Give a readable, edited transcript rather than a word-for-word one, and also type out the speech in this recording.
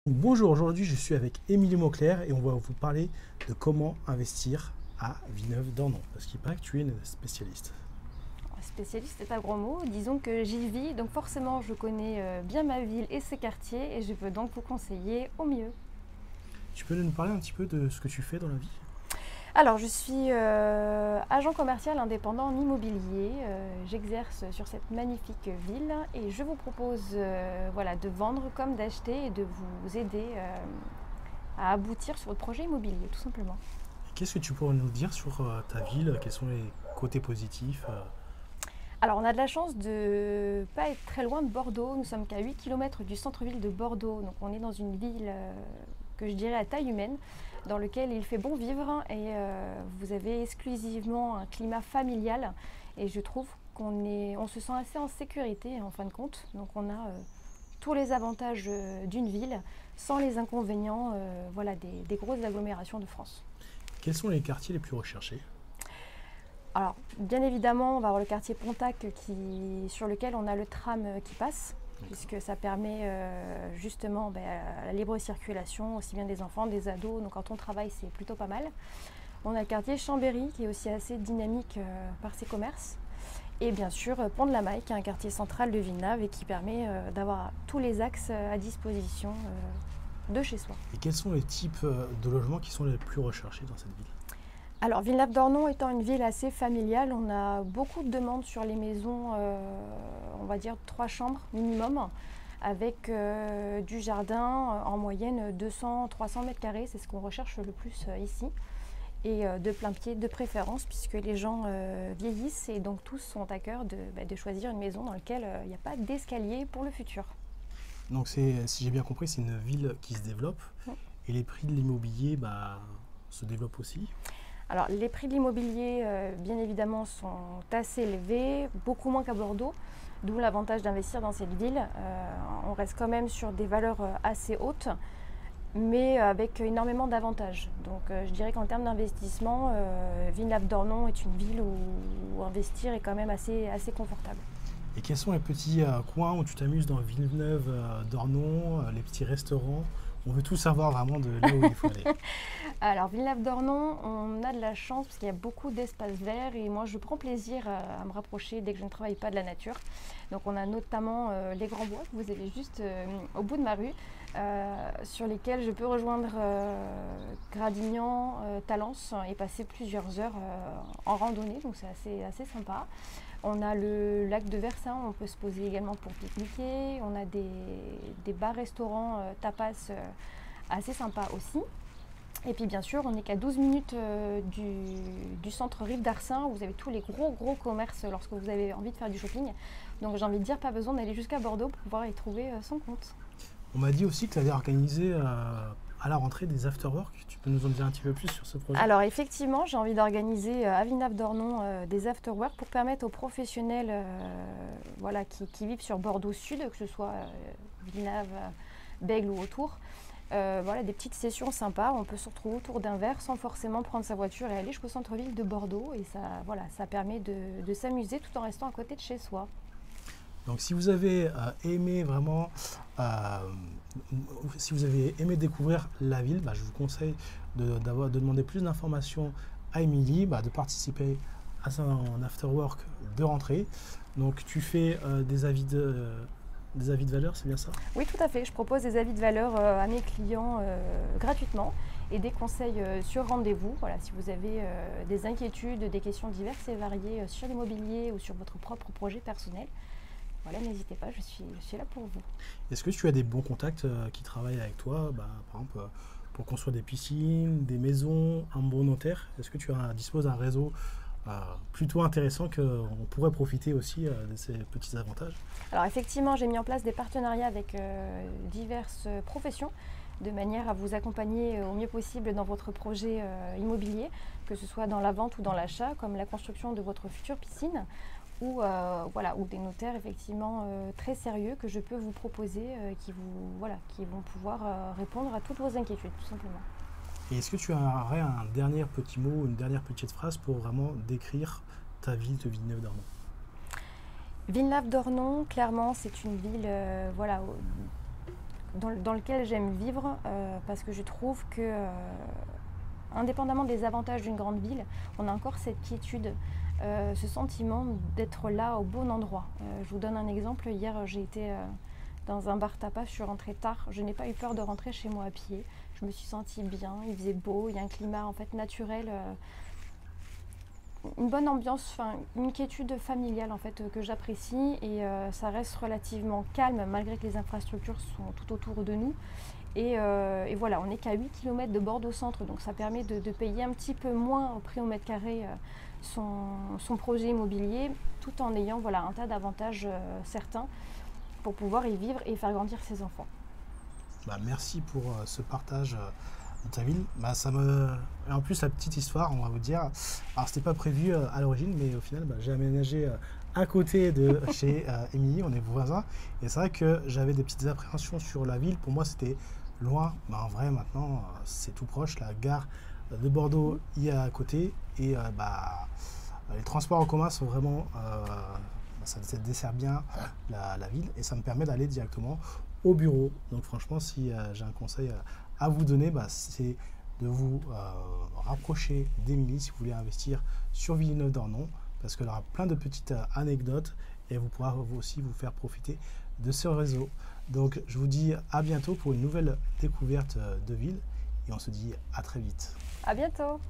Bonjour, aujourd'hui je suis avec Émilie Mauclair et on va vous parler de comment investir à Villeneuve-d'Ornon, parce qu'il paraît que tu es une spécialiste. Spécialiste, c'est un gros mot. Disons que j'y vis, donc forcément je connais bien ma ville et ses quartiers et je peux donc vous conseiller au mieux. Tu peux nous parler un petit peu de ce que tu fais dans la vie? Alors je suis agent commercial indépendant en immobilier. J'exerce sur cette magnifique ville et je vous propose voilà, de vendre comme d'acheter et de vous aider à aboutir sur votre projet immobilier tout simplement. Et qu'est-ce que tu pourrais nous dire sur ta ville? Quels sont les côtés positifs? Alors on a de la chance de pas être très loin de Bordeaux. Nous sommes qu'à 8 km du centre-ville de Bordeaux. Donc on est dans une ville que je dirais à taille humaine, dans lequel il fait bon vivre et vous avez exclusivement un climat familial. Et je trouve on se sent assez en sécurité en fin de compte. Donc on a tous les avantages d'une ville sans les inconvénients voilà, des grosses agglomérations de France. Quels sont les quartiers les plus recherchés? Alors, bien évidemment, on va avoir le quartier Pontac sur lequel on a le tram qui passe, puisque ça permet justement la libre circulation, aussi bien des enfants, des ados. Donc quand on travaille, c'est plutôt pas mal. On a le quartier Chambéry, qui est aussi assez dynamique par ses commerces. Et bien sûr, Pont-de-la-Maille, qui est un quartier central de Villeneuve et qui permet d'avoir tous les axes à disposition de chez soi. Et quels sont les types de logements qui sont les plus recherchés dans cette ville? Alors Villeneuve-d'Ornon étant une ville assez familiale, on a beaucoup de demandes sur les maisons, on va dire 3 chambres minimum, avec du jardin en moyenne 200-300 mètres carrés, c'est ce qu'on recherche le plus ici. Et de plein pied de préférence, puisque les gens vieillissent et donc tous sont à cœur de choisir une maison dans laquelle il n'y a pas d'escalier pour le futur. Donc si j'ai bien compris, c'est une ville qui se développe et les prix de l'immobilier se développent aussi. Alors les prix de l'immobilier, bien évidemment, sont assez élevés, beaucoup moins qu'à Bordeaux, d'où l'avantage d'investir dans cette ville. On reste quand même sur des valeurs assez hautes, mais avec énormément d'avantages. Donc je dirais qu'en termes d'investissement, Villeneuve-d'Ornon est une ville où investir est quand même assez confortable. Et quels sont les petits coins où tu t'amuses dans Villeneuve-d'Ornon, les petits restaurants? On veut tout savoir vraiment de là où il faut aller. Alors Villeneuve-d'Ornon, on a de la chance parce qu'il y a beaucoup d'espaces verts et moi je prends plaisir à me rapprocher dès que je ne travaille pas de la nature. Donc on a notamment les Grands Bois que vous avez juste au bout de ma rue, sur lesquels je peux rejoindre Gradignan, Talence et passer plusieurs heures en randonnée, donc c'est assez sympa. On a le lac de Versin, on peut se poser également pour pique-niquer. On a des bars-restaurants tapas assez sympas aussi. Et puis bien sûr, on n'est qu'à 12 minutes du centre Rive d'Arcin, où vous avez tous les gros commerces lorsque vous avez envie de faire du shopping. Donc j'ai envie de dire, pas besoin d'aller jusqu'à Bordeaux pour pouvoir y trouver son compte. On m'a dit aussi que tu avais organisé à la rentrée des after-work. Tu peux nous en dire un petit peu plus sur ce projet? Alors effectivement, j'ai envie d'organiser à Villeneuve-d'Ornon des after-work pour permettre aux professionnels voilà, qui vivent sur Bordeaux Sud, que ce soit Villeneuve, Bègles ou autour, voilà, des petites sessions sympas. On peut se retrouver autour d'un verre sans forcément prendre sa voiture et aller jusqu'au centre-ville de Bordeaux. Et ça, voilà, ça permet de s'amuser tout en restant à côté de chez soi. Donc si vous avez aimé vraiment, si vous avez aimé découvrir la ville, je vous conseille de demander plus d'informations à Émilie, de participer à son after-work de rentrée. Donc tu fais des avis de valeur, c'est bien ça? Oui, tout à fait. Je propose des avis de valeur à mes clients gratuitement et des conseils sur rendez-vous. Voilà, si vous avez des inquiétudes, des questions diverses et variées sur l'immobilier ou sur votre propre projet personnel, voilà, n'hésitez pas, je suis là pour vous. Est-ce que tu as des bons contacts qui travaillent avec toi, par exemple pour construire des piscines, des maisons, un bon notaire? Est-ce que tu disposes d'un réseau plutôt intéressant qu'on pourrait profiter aussi de ces petits avantages? Alors effectivement, j'ai mis en place des partenariats avec diverses professions de manière à vous accompagner au mieux possible dans votre projet immobilier, que ce soit dans la vente ou dans l'achat, comme la construction de votre future piscine, ou des notaires effectivement très sérieux que je peux vous proposer, qui vont pouvoir répondre à toutes vos inquiétudes, tout simplement. Et est-ce que tu aurais un dernier petit mot, une dernière petite phrase pour vraiment décrire ta ville de Villeneuve-d'Ornon? Villeneuve-d'Ornon, clairement, c'est une ville dans lequel j'aime vivre parce que je trouve que, indépendamment des avantages d'une grande ville, on a encore cette quiétude, ce sentiment d'être là au bon endroit. Je vous donne un exemple. Hier, j'ai été dans un bar tapas, je suis rentrée tard. Je n'ai pas eu peur de rentrer chez moi à pied. Je me suis sentie bien, il faisait beau, il y a un climat en fait naturel. Une bonne ambiance, une quiétude familiale en fait que j'apprécie et ça reste relativement calme malgré que les infrastructures sont tout autour de nous. Et voilà, on n'est qu'à 8 km de Bordeaux-Centre, donc ça permet de payer un petit peu moins au prix au mètre carré son projet immobilier, tout en ayant voilà, un tas d'avantages certains pour pouvoir y vivre et faire grandir ses enfants. Bah, merci pour ce partage de ta ville. Bah, Et en plus, la petite histoire, on va vous dire, alors c'était pas prévu à l'origine, mais au final, bah, j'ai aménagé à côté de chez Émilie, on est voisins, et c'est vrai que j'avais des petites appréhensions sur la ville. Pour moi, c'était loin. Bah, en vrai, maintenant, c'est tout proche. La gare de Bordeaux y est à côté, et les transports en commun sont vraiment, ça dessert bien la ville, et ça me permet d'aller directement au bureau. Donc franchement, si j'ai un conseil à vous donner, bah, c'est de vous rapprocher d'Émilie si vous voulez investir sur Villeneuve-d'Ornon, parce qu'elle aura plein de petites anecdotes et vous pourra aussi vous faire profiter de ce réseau. Donc je vous dis à bientôt pour une nouvelle découverte de ville et on se dit à très vite. À bientôt!